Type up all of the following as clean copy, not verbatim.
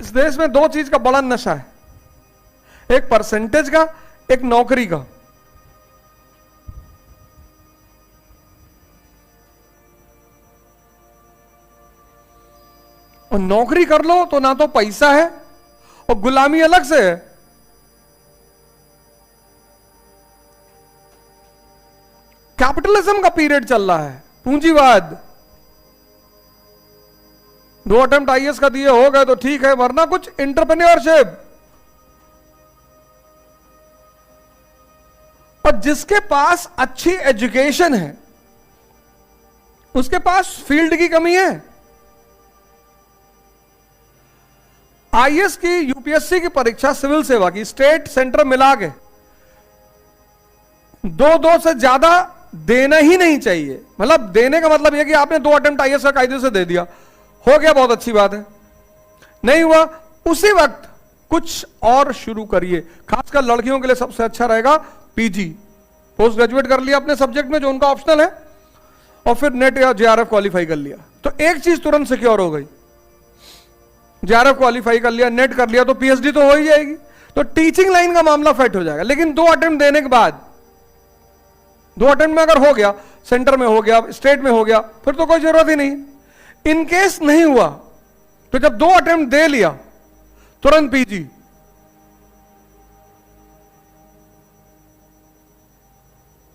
इस देश में दो चीज का बड़ा नशा है, एक परसेंटेज का, एक नौकरी का। और नौकरी कर लो तो ना तो पैसा है और गुलामी अलग से है। कैपिटलिज्म का पीरियड चल रहा है, पूंजीवाद। 2 अटेम्प्ट आईएएस का दिए हो गए तो ठीक है, वरना कुछ एंटरप्रेन्योरशिप। और जिसके पास अच्छी एजुकेशन है उसके पास फील्ड की कमी है। आईएएस की, यूपीएससी की परीक्षा, सिविल सेवा की, स्टेट सेंटर मिला के 2 से ज्यादा देना ही नहीं चाहिए। मतलब देने का मतलब यह कि आपने 2 अटेम्प्ट आईएएस का कायदे से दे दिया, हो गया, बहुत अच्छी बात है। नहीं हुआ, उसी वक्त कुछ और शुरू करिए। खासकर लड़कियों के लिए सबसे अच्छा रहेगा पीजी, पोस्ट ग्रेजुएट कर लिया अपने सब्जेक्ट में जो उनका ऑप्शनल है, और फिर नेट या जेआरएफ क्वालिफाई कर लिया, तो एक चीज तुरंत सिक्योर हो गई। जेआरएफ क्वालिफाई कर लिया, नेट कर लिया, तो पीएचडी तो हो ही जाएगी, तो टीचिंग लाइन का मामला फिट हो जाएगा। लेकिन 2 अटेम्प्ट देने के बाद, 2 अटेम्प्ट में अगर हो गया, सेंटर में हो गया, स्टेट में हो गया, फिर तो कोई जरूरत ही नहीं। इनकेस नहीं हुआ तो जब 2 अटेम्प्ट दे लिया तुरंत पीजी।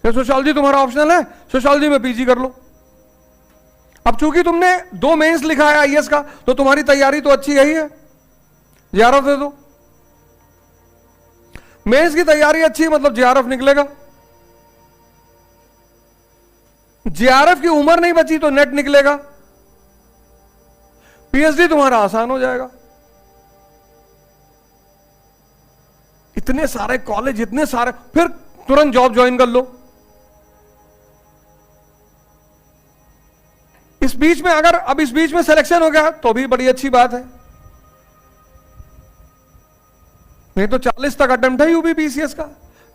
सोशियोलॉजी तुम्हारा ऑप्शनल है, सोशियोलॉजी में पीजी कर लो। अब चूंकि तुमने 2 मेंस लिखा है आईएएस का, तो तुम्हारी तैयारी तो अच्छी यही है, जेआरएफ दे दो। मेंस की तैयारी अच्छी मतलब जेआरएफ निकलेगा। जेआरएफ की उम्र नहीं बची तो नेट निकलेगा, पीएचडी तुम्हारा आसान हो जाएगा। इतने सारे कॉलेज, इतने सारे, फिर तुरंत जॉब ज्वाइन कर लो। इस बीच में अगर अब इस बीच में सिलेक्शन हो गया तो भी बड़ी अच्छी बात है, नहीं तो 40 तक अटेम्प्ट है यूपीपीसीएस का।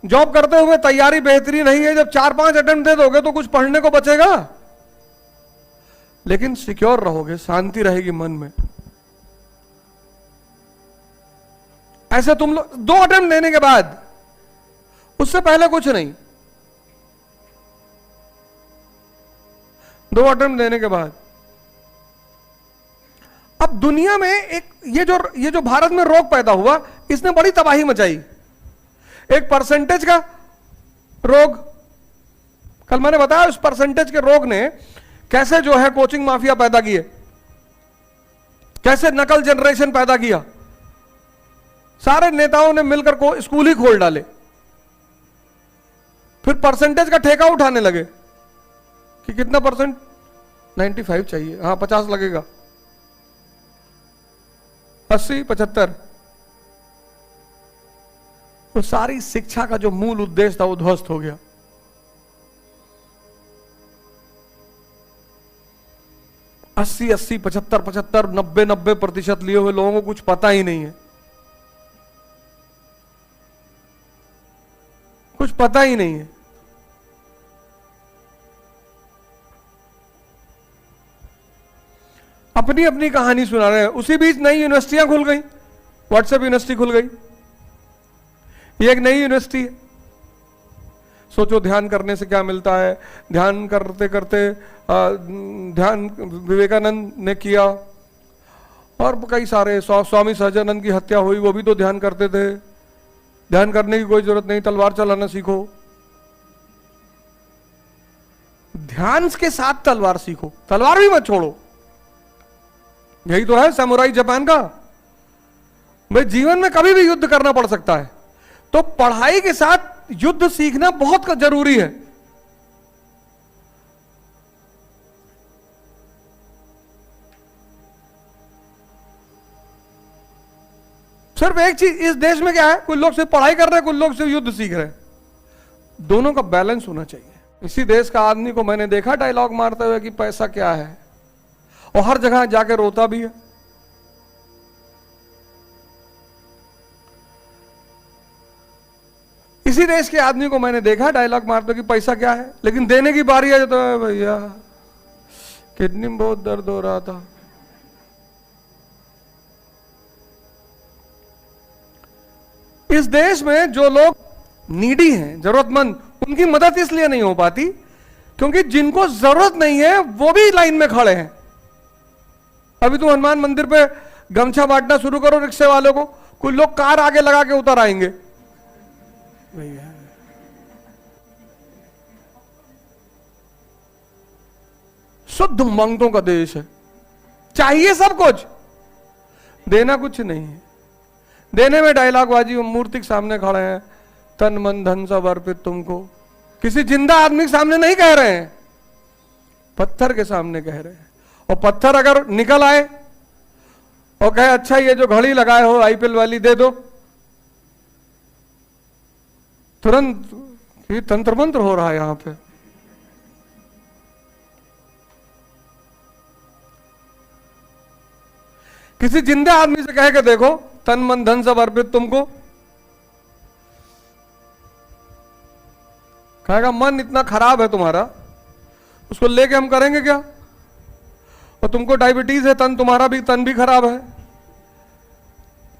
जॉब करते हुए तैयारी बेहतरीन नहीं है, जब 4-5 अटेम्प्ट दे दोगे तो कुछ पढ़ने को बचेगा। लेकिन सिक्योर रहोगे, शांति रहेगी मन में। ऐसे तुम लोग 2 अटेम्प्ट देने के बाद, उससे पहले कुछ नहीं, 2 अटेम्प्ट देने के बाद। अब दुनिया में एक ये जो भारत में रोग पैदा हुआ, इसने बड़ी तबाही मचाई। एक परसेंटेज का रोग, कल मैंने बताया उस परसेंटेज के रोग ने कैसे जो है कोचिंग माफिया पैदा किए, कैसे नकल जनरेशन पैदा किया। सारे नेताओं ने मिलकर को स्कूल ही खोल डाले, फिर परसेंटेज का ठेका उठाने लगे कि कितना परसेंट, 95 चाहिए, हाँ 50 लगेगा, 80, 75। तो सारी शिक्षा का जो मूल उद्देश्य था वो ध्वस्त हो गया। अस्सी 75 90% लिए हुए लोगों को कुछ पता ही नहीं है, कुछ पता ही नहीं है। अपनी अपनी कहानी सुना रहे हैं। उसी बीच नई यूनिवर्सिटियां खुल गई, व्हाट्सएप यूनिवर्सिटी खुल गई, ये एक नई यूनिवर्सिटी है। सोचो ध्यान करने से क्या मिलता है। ध्यान करते करते ध्यान विवेकानंद ने किया, और कई सारे, स्वामी सहजानंद की हत्या हुई, वो भी तो ध्यान करते थे। ध्यान करने की कोई जरूरत नहीं, तलवार चलाना सीखो। ध्यान के साथ तलवार सीखो, तलवार भी मत छोड़ो। यही तो है समुराई जापान का। भाई जीवन में कभी भी युद्ध करना पड़ सकता है, तो पढ़ाई के साथ युद्ध सीखना बहुत जरूरी है। सिर्फ एक चीज इस देश में क्या है, कुछ लोग सिर्फ पढ़ाई कर रहे हैं, कुछ लोग सिर्फ युद्ध सीख रहे हैं। दोनों का बैलेंस होना चाहिए। इसी देश का आदमी को मैंने देखा डायलॉग मारते हुए कि पैसा क्या है, और हर जगह जाके रोता भी है। इसी देश के आदमी को मैंने देखा डायलॉग मारते कि पैसा क्या है, लेकिन देने की बारी है तो भैया किडनी में बहुत दर्द हो रहा था, इस देश में जो लोग नीडी हैं, जरूरतमंद, उनकी मदद इसलिए नहीं हो पाती क्योंकि जिनको जरूरत नहीं है वो भी लाइन में खड़े हैं। अभी तुम हनुमान मंदिर पे गमछा बांटना शुरू करो रिक्शे वालों को, कुछ लोग कार आगे लगा के उतर आएंगे। भैया शुद्ध मंगतों का देश है, चाहिए सब कुछ, देना कुछ नहीं है। देने में डायलॉग बाजी, मूर्ति के सामने खड़े हैं, तन मन धन सब अर्पित तुमको। किसी जिंदा आदमी के सामने नहीं कह रहे हैं, पत्थर के सामने कह रहे हैं। और पत्थर अगर निकल आए और कहे अच्छा ये जो घड़ी लगाए हो आईपीएल वाली दे दो, तुरंत ये तंत्र मंत्र हो रहा है यहां पे। किसी जिंदे आदमी से कहे के देखो तन मन धन सब अर्पित तुमको, कहेगा मन इतना खराब है तुम्हारा, उसको लेके हम करेंगे क्या? और तुमको डायबिटीज है, तन तुम्हारा भी, तन भी खराब है,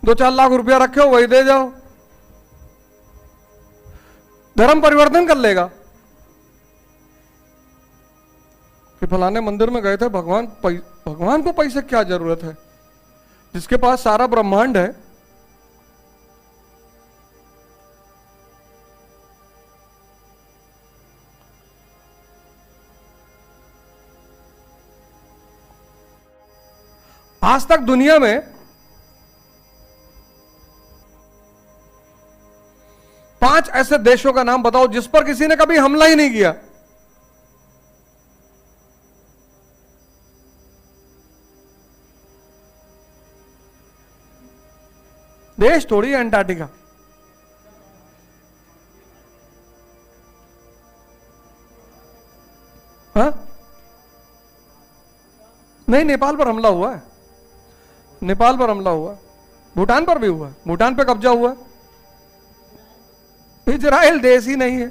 2-4 लाख रुपया रखे हो वही दे जाओ, धर्म परिवर्तन कर लेगा। कि फलाने मंदिर में गए थे, भगवान को पैसे क्या जरूरत है, जिसके पास सारा ब्रह्मांड है। आज तक दुनिया में 5 ऐसे देशों का नाम बताओ जिस पर किसी ने कभी हमला ही नहीं किया। देश थोड़ी अंटार्कटिका। हाँ? नहीं, नेपाल पर हमला हुआ है, नेपाल पर हमला हुआ, भूटान पर भी हुआ, भूटान पे कब्जा हुआ। इजराइल देश ही नहीं है।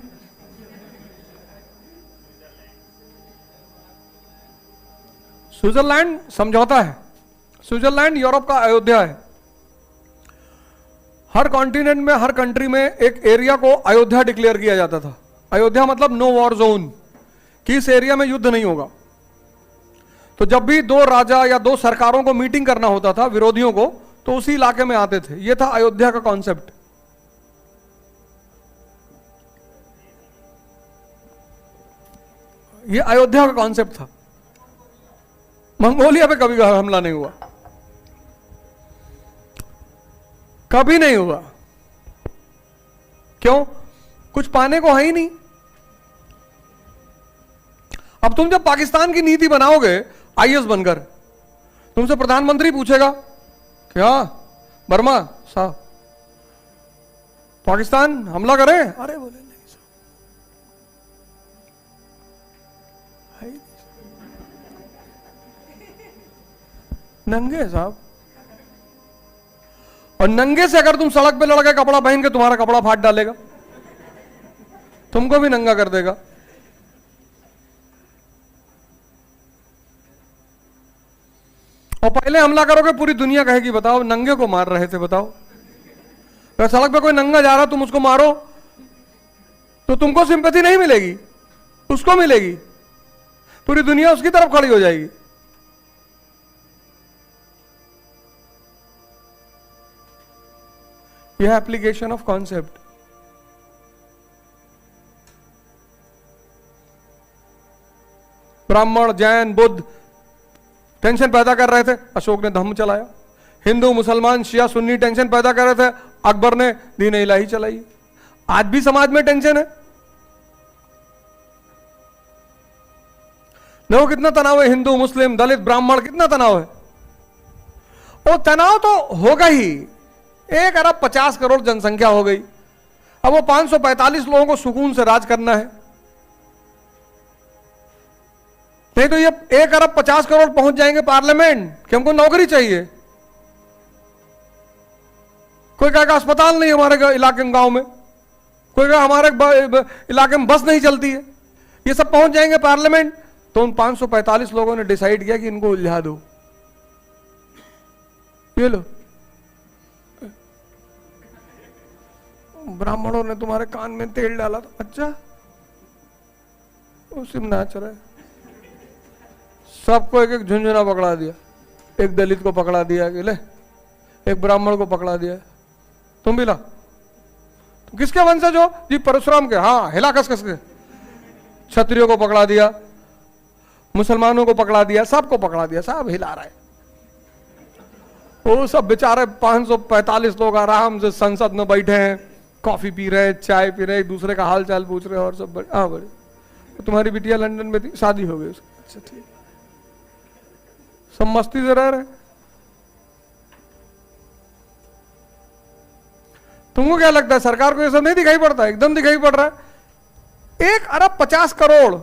स्विट्जरलैंड समझौता है, स्विट्जरलैंड यूरोप का अयोध्या है। हर कॉन्टिनेंट में, हर कंट्री में एक एरिया को अयोध्या डिक्लेयर किया जाता था। अयोध्या मतलब नो वॉर जोन, कि इस एरिया में युद्ध नहीं होगा। तो जब भी 2 राजा या 2 सरकारों को मीटिंग करना होता था, विरोधियों को, तो उसी इलाके में आते थे। यह था अयोध्या का कॉन्सेप्ट। यह अयोध्या का कॉन्सेप्ट था। मंगोलिया पे कभी हमला नहीं हुआ, कभी नहीं हुआ। क्यों? कुछ पाने को है ही नहीं। अब तुम जब पाकिस्तान की नीति बनाओगे आईएएस बनकर, तुमसे प्रधानमंत्री पूछेगा क्या वर्मा साहब पाकिस्तान हमला करे? अरे बोले नहीं साहब, नंगे साहब। और नंगे से अगर तुम सड़क पे लड़के कपड़ा पहन के, तुम्हारा कपड़ा फाड़ डालेगा, तुमको भी नंगा कर देगा। और पहले हमला करोगे, पूरी दुनिया कहेगी बताओ नंगे को मार रहे थे। बताओ अगर सड़क पे कोई नंगा जा रहा, तुम उसको मारो तो तुमको सिंपैथी नहीं मिलेगी, उसको मिलेगी। पूरी दुनिया उसकी तरफ खड़ी हो जाएगी। यह एप्लीकेशन ऑफ कॉन्सेप्ट। ब्राह्मण, जैन, बुद्ध टेंशन पैदा कर रहे थे, अशोक ने धम्म चलाया। हिंदू, मुसलमान, शिया, सुन्नी टेंशन पैदा कर रहे थे, अकबर ने दीन इलाही चलाई। आज भी समाज में टेंशन है। देखो कितना तनाव है, हिंदू, मुस्लिम, दलित, ब्राह्मण, कितना तनाव है। वो तनाव तो होगा ही। 1 अरब 50 करोड़ जनसंख्या हो गई। अब वो 545 लोगों को सुकून से राज करना है। नहीं तो ये 1 अरब 50 करोड़ पहुंच जाएंगे पार्लियामेंट कि हमको नौकरी चाहिए। कोई कहेगा अस्पताल नहीं हमारे इलाके में, गांव में। कोई कहेगा हमारे इलाके में बस नहीं चलती है। ये सब पहुंच जाएंगे पार्लियामेंट। तो उन 545 लोगों ने डिसाइड किया कि इनको उलझा दो। ये लो, ब्राह्मणों ने तुम्हारे कान में तेल डाला था। अच्छा, उसी में नाच रहे। सबको एक एक झुंझुना पकड़ा दिया, एक दलित को पकड़ा दिया कि ले, एक ब्राह्मण को पकड़ा दिया, तुम भी ला। तो किसके वंशज हो जी? परशुराम के। हाँ, हिला कस कस के। क्षत्रियों को पकड़ा दिया, मुसलमानों को पकड़ा दिया, सबको पकड़ा दिया, सब हिला रहे। वो सब बेचारे 545 लोग आराम से संसद में बैठे हैं, कॉफी पी रहे, चाय पी रहे, एक दूसरे का हाल चाल पूछ रहे, और सब बड़े। हाँ बड़े, तो तुम्हारी बिटिया लंदन में थी, शादी हो गई उसकी। अच्छा ठीक, सब मस्ती से रह रहे। तुमको क्या लगता है सरकार को ये सब नहीं दिखाई पड़ता? एकदम दिखाई पड़ रहा है। 1 अरब 50 करोड़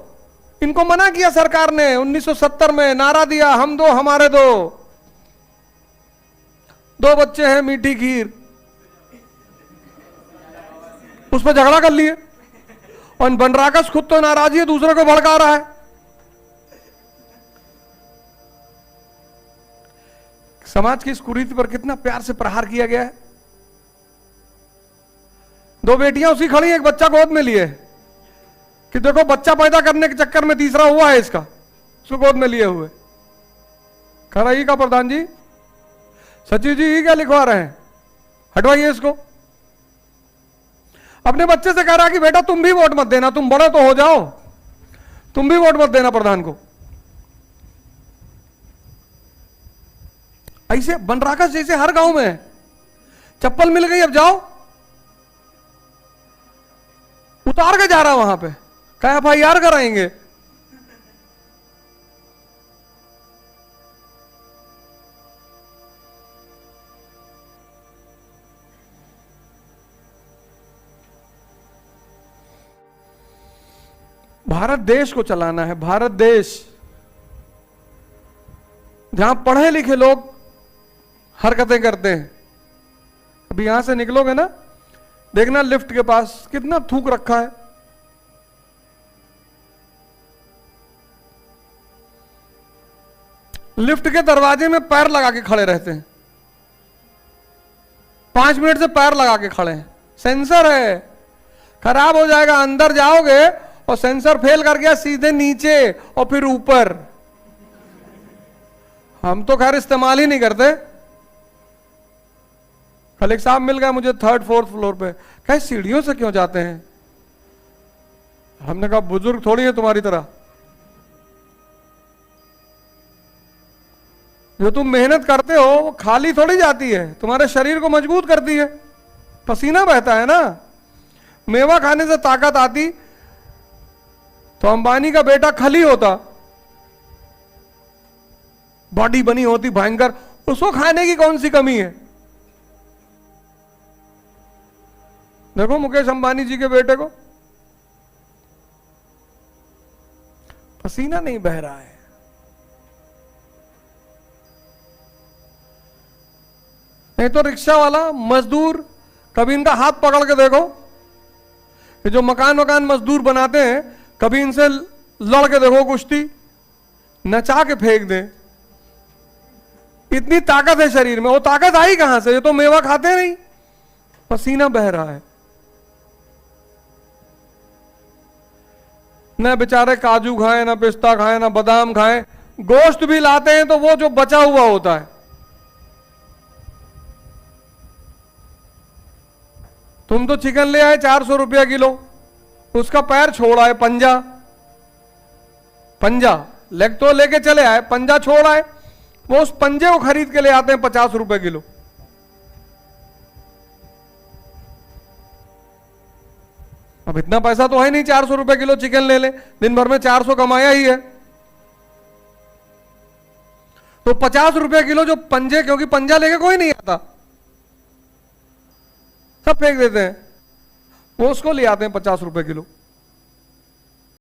इनको मना किया सरकार ने 1970 में, नारा दिया हम दो हमारे दो। 2 बच्चे हैं, मीठी खीर, उस पर झगड़ा कर लिए। और बनराकस खुद तो नाराजी है, दूसरे को भड़का रहा है। समाज की इस कुरीति पर कितना प्यार से प्रहार किया गया है। 2 बेटियां उसकी खड़ी, एक बच्चा गोद में लिए कि देखो बच्चा पैदा करने के चक्कर में तीसरा हुआ है इसका, उसको गोद में लिए हुए। खरा ही का प्रधान जी, सचिव जी ये क्या लिखवा रहे हैं, हटवाइए इसको। अपने बच्चे से कह रहा कि बेटा तुम भी वोट मत देना, तुम बड़े तो हो जाओ, तुम भी वोट मत देना प्रधान को। ऐसे बनराकस जैसे हर गांव में है। चप्पल मिल गई, अब जाओ, उतार के जा रहा वहां पे, क्या FIR कराएंगे। भारत देश को चलाना है, भारत देश जहां पढ़े लिखे लोग हरकतें करते हैं। अभी यहां से निकलोगे ना, देखना लिफ्ट के पास कितना थूक रखा है। लिफ्ट के दरवाजे में पैर लगा के खड़े रहते हैं, 5 मिनट से पैर लगा के खड़े हैं। सेंसर है, खराब हो जाएगा, अंदर जाओगे और सेंसर फेल कर गया, सीधे नीचे और फिर ऊपर। हम तो खैर इस्तेमाल ही नहीं करते। कल एक साहब मिल गया मुझे 3rd 4th फ्लोर पे, कहे सीढ़ियों से क्यों जाते हैं? हमने कहा बुजुर्ग थोड़ी है तुम्हारी तरह, जो तुम मेहनत करते हो वो खाली थोड़ी जाती है, तुम्हारे शरीर को मजबूत करती है, पसीना बहता है ना। मेवा खाने से ताकत आती तो अंबानी का बेटा खली होता, बॉडी बनी होती भयंकर, उसको खाने की कौन सी कमी है। देखो मुकेश अंबानी जी के बेटे को, पसीना नहीं बह रहा है। नहीं तो रिक्शा वाला, मजदूर, कभी इनका हाथ पकड़ के देखो, ये जो मकान मजदूर बनाते हैं, कभी इनसे लड़ के देखो कुश्ती, नचा के फेंक दे। इतनी ताकत है शरीर में, वो ताकत आई कहां से? ये तो मेवा खाते नहीं, पसीना बह रहा है। न बेचारे काजू खाएं, ना पिस्ता खाएं, ना बादाम खाएं, गोश्त भी लाते हैं तो वो जो बचा हुआ होता है। तुम तो चिकन ले आए 400 रुपया किलो, उसका पैर छोड़ आए, पंजा लेग तो लेके चले आए, पंजा छोड़ आए, वो उस पंजे को खरीद के ले आते हैं 50 रुपए किलो। अब इतना पैसा तो है नहीं 400 रुपए किलो चिकन ले ले, दिन भर में 400 कमाया ही है, तो 50 रुपए किलो जो पंजे, क्योंकि पंजा लेके कोई नहीं आता, सब फेंक देते हैं, वो उसको ले आते हैं 50 रुपए किलो।